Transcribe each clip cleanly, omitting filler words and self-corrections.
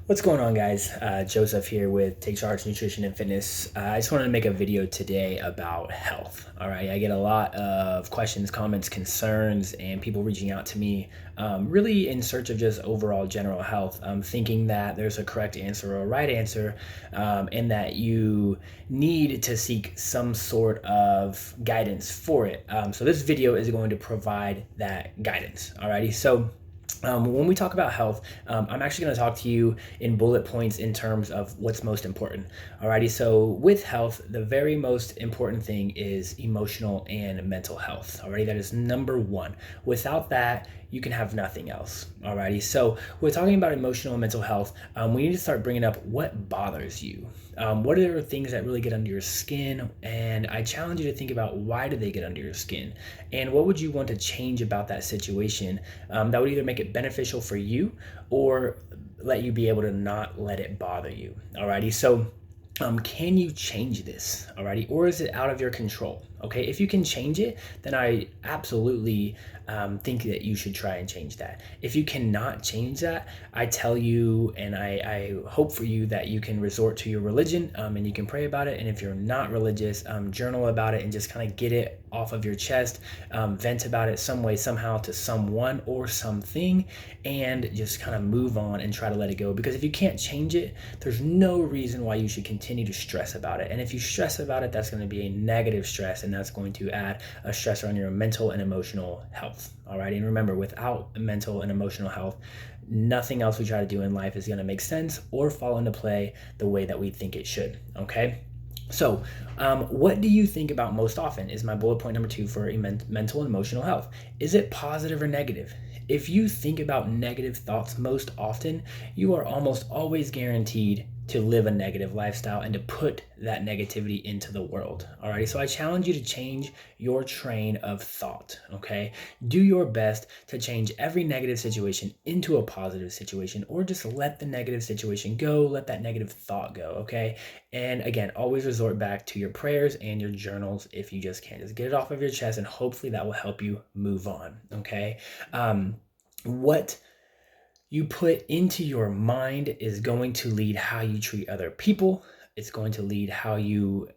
What's going on, guys? Joseph here with Take Charge Nutrition and Fitness. I just wanted to make a video today about health. All right, I get a lot of questions, comments, concerns, and people reaching out to me really in search of just overall general health, thinking that there's a correct answer or a right answer, and that you need to seek some sort of guidance for it. So, this video is going to provide that guidance. Alrighty, so. When we talk about health, I'm actually going to talk to you in bullet points in terms of what's most important. Alrighty, so with health, the very most important thing is emotional and mental health. Alrighty, that is number one. Without that, you can have nothing else. Alrighty, so we're talking about emotional and mental health. We need to start bringing up what bothers you. What are the things that really get under your skin? And I challenge you to think about why do they get under your skin? And what would you want to change about that situation that would either make it beneficial for you or let you be able to not let it bother you. Alrighty, so can you change this? Alrighty, or is it out of your control? Okay, if you can change it, then I absolutely think that you should try and change that. If you cannot change that, I tell you and I hope for you that you can resort to your religion and you can pray about it. And if you're not religious, journal about it and just kind of get it off of your chest, vent about it some way, somehow to someone or something, and just kind of move on and try to let it go. Because if you can't change it, there's no reason why you should continue to stress about it. And if you stress about it, that's going to be a negative stress, and that's going to add a stressor on your mental and emotional health. All right. And remember, without mental and emotional health, nothing else we try to do in life is going to make sense or fall into play the way that we think it should. Okay. So, what do you think about most often is my bullet point number two for mental and emotional health. Is it positive or negative? If you think about negative thoughts most often, you are almost always guaranteed to live a negative lifestyle and to put that negativity into the world. Alrighty, so I challenge you to change your train of thought. Okay, do your best to change every negative situation into a positive situation, or just let the negative situation go, let that negative thought go. Okay, and again, always resort back to your prayers and your journals if you just can. Just get it off of your chest, and hopefully that will help you move on. Okay, what you put into your mind is going to lead how you treat other people. It's going to lead how you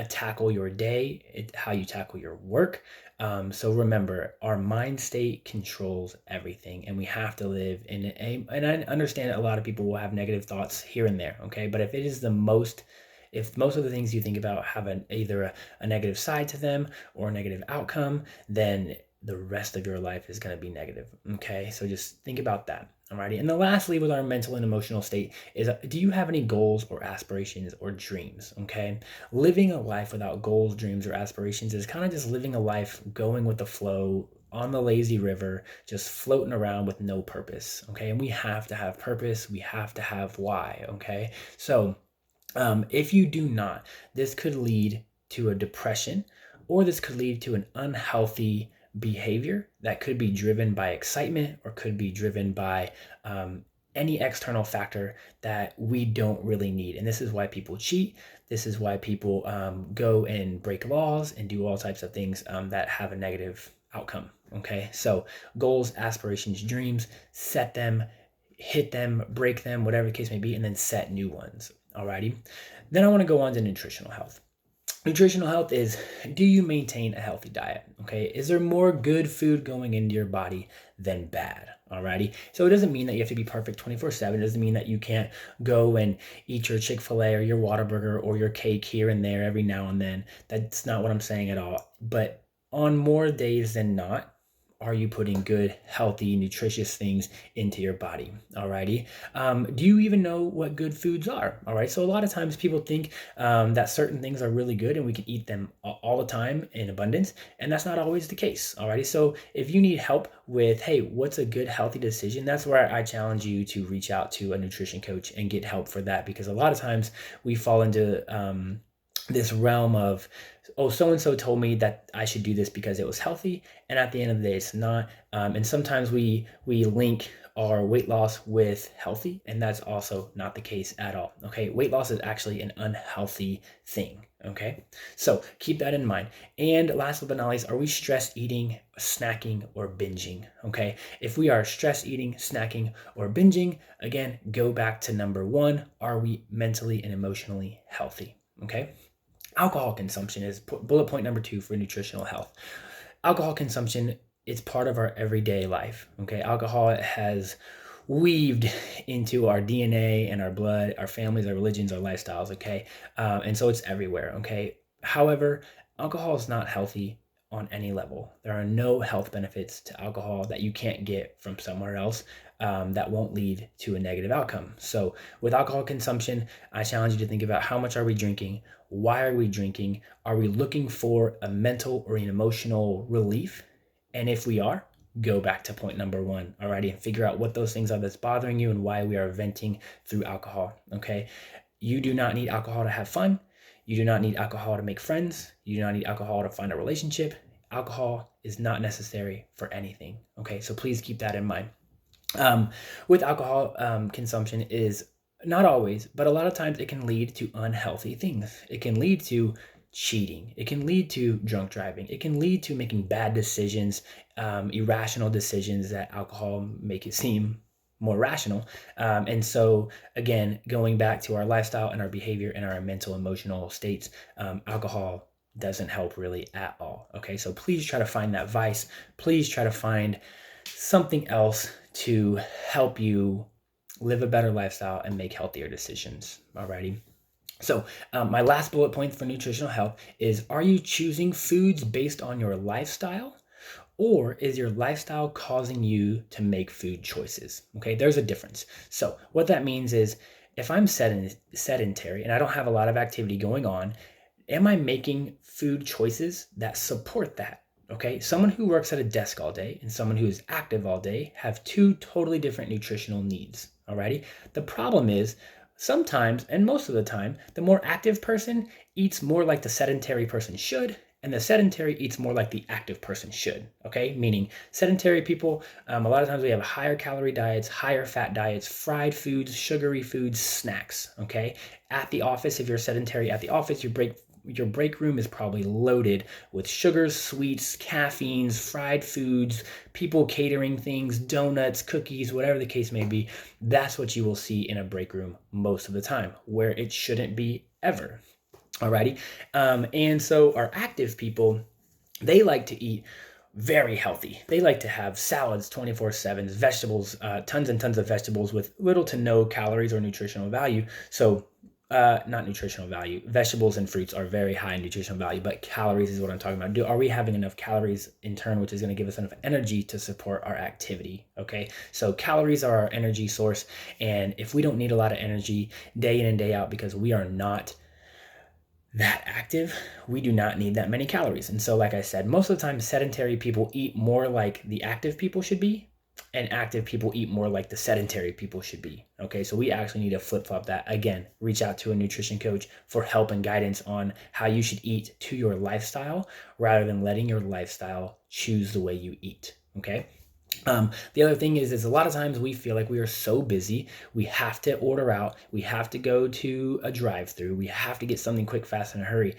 tackle your day, how you tackle your work. So remember, our mind state controls everything, and we have to live in a. And I understand a lot of people will have negative thoughts here and there. Okay, but if it is if most of the things you think about have either a negative side to them or a negative outcome, then the rest of your life is going to be negative. Okay, so just think about that. Alrighty. And then lastly, with our mental and emotional state is, do you have any goals or aspirations or dreams? Okay. Living a life without goals, dreams, or aspirations is kind of just living a life going with the flow on the lazy river, just floating around with no purpose. Okay. And we have to have purpose. We have to have why. Okay. So if you do not, this could lead to a depression, or this could lead to an unhealthy behavior that could be driven by excitement or could be driven by any external factor that we don't really need. And this is why people cheat. This is why people go and break laws and do all types of things that have a negative outcome. Okay, so goals, aspirations, dreams, set them, hit them, break them, whatever the case may be, and then set new ones. Alrighty. Then I want to go on to nutritional health. Nutritional health is, do you maintain a healthy diet? Okay. Is there more good food going into your body than bad? Alrighty. So it doesn't mean that you have to be perfect 24/7. It doesn't mean that you can't go and eat your Chick-fil-A or your Whataburger or your cake here and there every now and then. That's not what I'm saying at all. But on more days than not, are you putting good, healthy, nutritious things into your body? Alrighty. Do you even know what good foods are? All right. So a lot of times people think that certain things are really good and we can eat them all the time in abundance, and that's not always the case. Alrighty. So if you need help with, hey, what's a good, healthy decision? That's where I challenge you to reach out to a nutrition coach and get help for that, because a lot of times we fall into this realm of, oh, so and so told me that I should do this because it was healthy, and at the end of the day, it's not. And sometimes we link are weight loss with healthy, and that's also not the case at all. Okay, weight loss is actually an unhealthy thing. Okay, so keep that in mind. And last but not least, are we stress eating, snacking, or binging? Okay, if we are stress eating, snacking, or binging, again, go back to number one: are we mentally and emotionally healthy? Okay, alcohol consumption is bullet point number two for nutritional health. Alcohol consumption is part of our everyday life. Okay, alcohol has weaved into our DNA and our blood, our families, our religions, our lifestyles. Okay, and so it's everywhere. Okay, however, alcohol is not healthy on any level. There are no health benefits to alcohol that you can't get from somewhere else, that won't lead to a negative outcome. So with alcohol consumption, I challenge you to think about how much are we drinking? Why are we drinking? Are we looking for a mental or an emotional relief? And if we are, go back to point number one, alrighty, and figure out what those things are that's bothering you and why we are venting through alcohol. Okay, you do not need alcohol to have fun. You do not need alcohol to make friends. You do not need alcohol to find a relationship. Alcohol is not necessary for anything. Okay, so please keep that in mind. With alcohol consumption is not always, but a lot of times it can lead to unhealthy things. It can lead to cheating. It can lead to drunk driving. It can lead to making bad decisions, irrational decisions that alcohol make it seem more rational. And so, again, going back to our lifestyle and our behavior and our mental, emotional states, alcohol doesn't help really at all. Okay, so please try to find that vice. Please try to find something else to help you live a better lifestyle and make healthier decisions. Alrighty. So, my last bullet point for nutritional health is: are you choosing foods based on your lifestyle, or is your lifestyle causing you to make food choices? Okay, there's a difference. So, what that means is if I'm sedentary and I don't have a lot of activity going on, am I making food choices that support that? Okay, someone who works at a desk all day and someone who is active all day have two totally different nutritional needs. Alrighty, the problem is sometimes, and most of the time, the more active person eats more like the sedentary person should, and the sedentary eats more like the active person should. Okay, meaning sedentary people, a lot of times we have higher calorie diets, higher fat diets, fried foods, sugary foods, snacks. Okay, at the office, if you're sedentary at the office, your break room is probably loaded with sugars, sweets, caffeines, fried foods, people catering things, donuts, cookies, whatever the case may be. That's what you will see in a break room most of the time, where it shouldn't be ever. Alrighty. And so our active people, they like to eat very healthy. They like to have salads 24/7, vegetables, tons and tons of vegetables with little to no calories or nutritional value. So not nutritional value. Vegetables and fruits are very high in nutritional value, but calories is what I'm talking about. Are we having enough calories in turn, which is going to give us enough energy to support our activity? Okay, so calories are our energy source, and if we don't need a lot of energy day in and day out because we are not that active, we do not need that many calories. And so, like I said, most of the time, sedentary people eat more like the active people should be, and active people eat more like the sedentary people should be. Okay, so we actually need to flip flop that. Again, reach out to a nutrition coach for help and guidance on how you should eat to your lifestyle rather than letting your lifestyle choose the way you eat. Okay. The other thing is a lot of times we feel like we are so busy, we have to order out, we have to go to a drive-through, we have to get something quick, fast, in a hurry.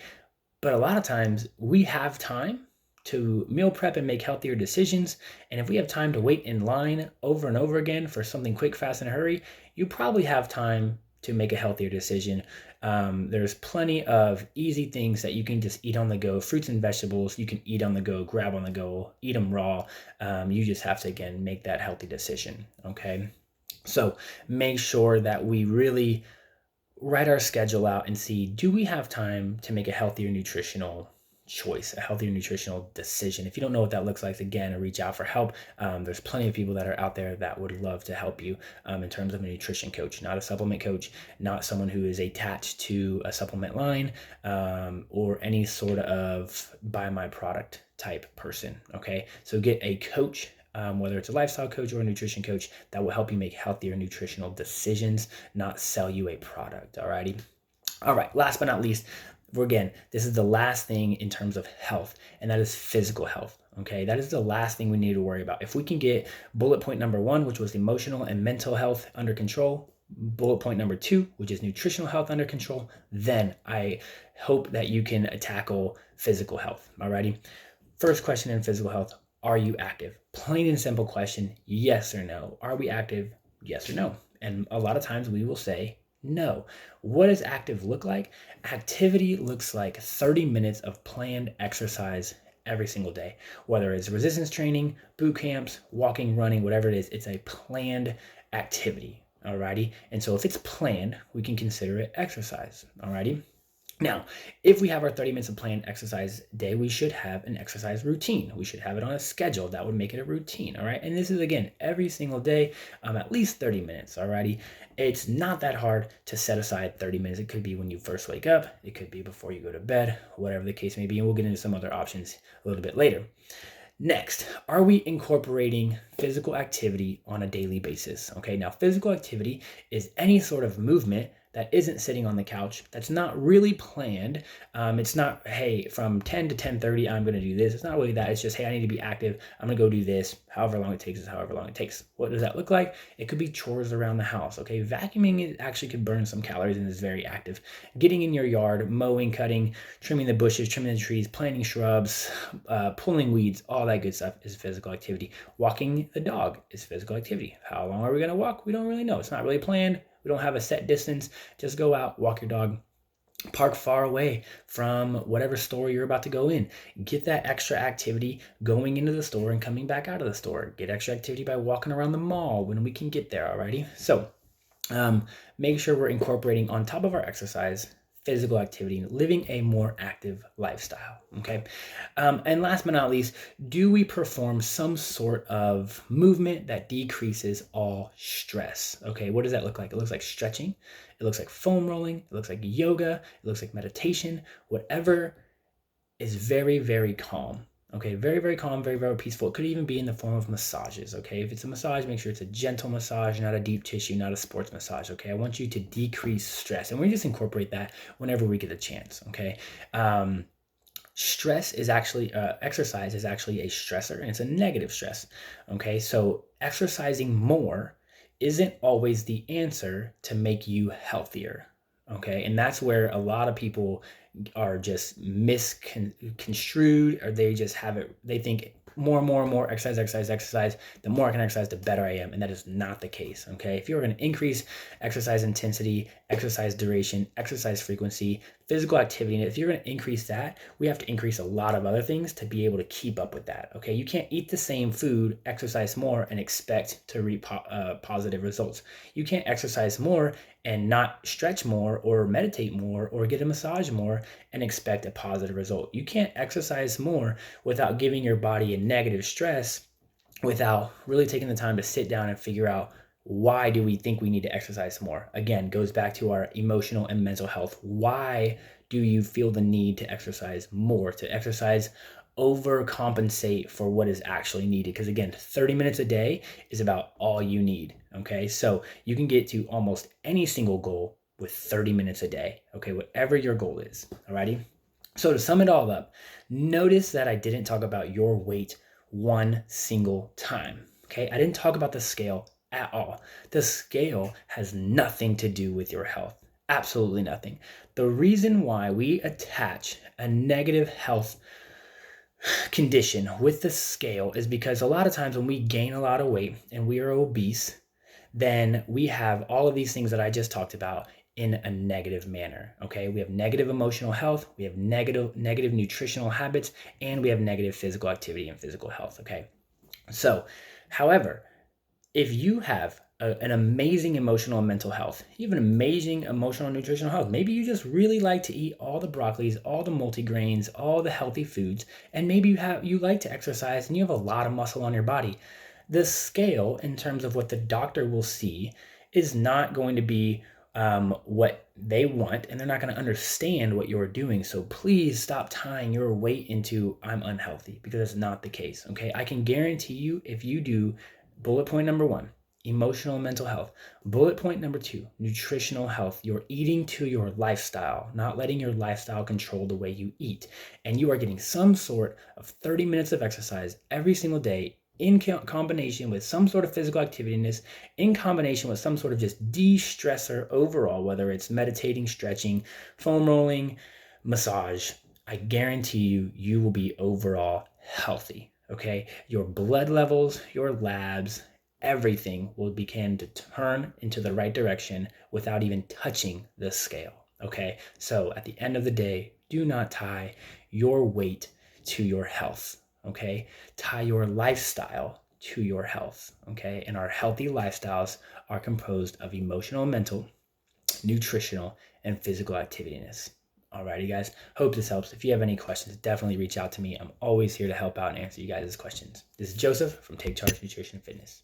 But a lot of times we have time to meal prep and make healthier decisions. And if we have time to wait in line over and over again for something quick, fast, in a hurry, you probably have time to make a healthier decision. There's plenty of easy things that you can just eat on the go. Fruits and vegetables you can eat on the go, grab on the go, eat them raw. You just have to, again, make that healthy decision. Okay. So make sure that we really write our schedule out and see, do we have time to make a healthier nutritional choice, a healthier nutritional decision? If you don't know what that looks like, again, reach out for help. There's plenty of people that are out there that would love to help you in terms of a nutrition coach, not a supplement coach, not someone who is attached to a supplement line or any sort of buy my product type person. Okay, so get a coach. Whether it's a lifestyle coach or a nutrition coach that will help you make healthier nutritional decisions, not sell you a product. Alrighty. All right. Last but not least, Again, this is the last thing in terms of health, and that is physical health. Okay, that is the last thing we need to worry about. If we can get bullet point number 1, which was emotional and mental health under control, bullet point number 2, which is nutritional health under control, then I hope that you can tackle physical health. Alrighty. First question in physical health: are you active? Plain and simple question: yes or no. Are we active? Yes or no. And a lot of times we will say no. What does active look like? Activity looks like 30 minutes of planned exercise every single day, whether it's resistance training, boot camps, walking, running, whatever it is. It's a planned activity. Alrighty. And so if it's planned, we can consider it exercise. Alrighty. Now, if we have our 30 minutes of planned exercise day, we should have an exercise routine. We should have it on a schedule. That would make it a routine, all right? And this is, again, every single day, at least 30 minutes, all righty? It's not that hard to set aside 30 minutes. It could be when you first wake up. It could be before you go to bed, whatever the case may be. And we'll get into some other options a little bit later. Next, are we incorporating physical activity on a daily basis? Okay, now physical activity is any sort of movement that isn't sitting on the couch, that's not really planned. It's not, hey, from 10 to 10:30, I'm going to do this. It's not really that. It's just, hey, I need to be active. I'm going to go do this. However long it takes is however long it takes. What does that look like? It could be chores around the house. Okay, vacuuming actually could burn some calories and is very active. Getting in your yard, mowing, cutting, trimming the bushes, trimming the trees, planting shrubs, pulling weeds, all that good stuff is physical activity. Walking the dog is physical activity. How long are we going to walk? We don't really know. It's not really planned. We don't have a set distance. Just go out, walk your dog, park far away from whatever store you're about to go in. Get that extra activity going into the store and coming back out of the store. Get extra activity by walking around the mall when we can get there, alrighty? So make sure we're incorporating on top of our exercise, physical activity, living a more active lifestyle. Okay. And last but not least, do we perform some sort of movement that decreases all stress? Okay. What does that look like? It looks like stretching. It looks like foam rolling. It looks like yoga. It looks like meditation, whatever is very, very calm. Okay, very, very calm, very, very peaceful. It could even be in the form of massages, okay? If it's a massage, make sure it's a gentle massage, not a deep tissue, not a sports massage, okay? I want you to decrease stress, and we just incorporate that whenever we get a chance, okay? Stress is actually, exercise is actually a stressor, and it's a negative stress, okay? So exercising more isn't always the answer to make you healthier, okay? And that's where a lot of people are just misconstrued, or they just have it, they think more and more and more exercise. The more I can exercise, the better I am. And that is not the case. Okay. If you're going to increase exercise intensity, exercise duration, exercise frequency, physical activity, and if you're going to increase that, we have to increase a lot of other things to be able to keep up with that. Okay. You can't eat the same food, exercise more, and expect to reap positive results. You can't exercise more and not stretch more or meditate more or get a massage more and expect a positive result. You can't exercise more without giving your body a negative stress, without really taking the time to sit down and figure out, why do we think we need to exercise more? Again, goes back to our emotional and mental health. Why do you feel the need to exercise more, to exercise overcompensate for what is actually needed? Because again, 30 minutes a day is about all you need. Okay, so you can get to almost any single goal with 30 minutes a day. Okay, whatever your goal is. Alrighty. So to sum it all up, notice that I didn't talk about your weight one single time. Okay, I didn't talk about the scale at all. The scale has nothing to do with your health. Absolutely nothing. The reason why we attach a negative health condition with the scale is because a lot of times when we gain a lot of weight and we are obese, then we have all of these things that I just talked about in a negative manner. Okay, we have negative emotional health, we have negative nutritional habits, and we have negative physical activity and physical health. Okay, so however, if you have an amazing emotional and mental health, you have an amazing emotional and nutritional health. Maybe you just really like to eat all the broccolis, all the multigrains, all the healthy foods, and maybe you like to exercise and you have a lot of muscle on your body. The scale, in terms of what the doctor will see, is not going to be what they want, and they're not going to understand what you're doing. So please stop tying your weight into I'm unhealthy, because that's not the case. Okay, I can guarantee you, if you do bullet point number 1, emotional and mental health. Bullet point number 2, nutritional health. You're eating to your lifestyle, not letting your lifestyle control the way you eat. And you are getting some sort of 30 minutes of exercise every single day in combination with some sort of physical activities, in combination with some sort of just de-stressor overall, whether it's meditating, stretching, foam rolling, massage. I guarantee you, you will be overall healthy. Okay, your blood levels, your labs, everything will begin to turn into the right direction without even touching the scale. Okay, so at the end of the day, do not tie your weight to your health. Okay, tie your lifestyle to your health. Okay, and our healthy lifestyles are composed of emotional, mental, nutritional, and physical activities. Alrighty, guys. Hope this helps. If you have any questions, definitely reach out to me. I'm always here to help out and answer you guys' questions. This is Joseph from Take Charge Nutrition and Fitness.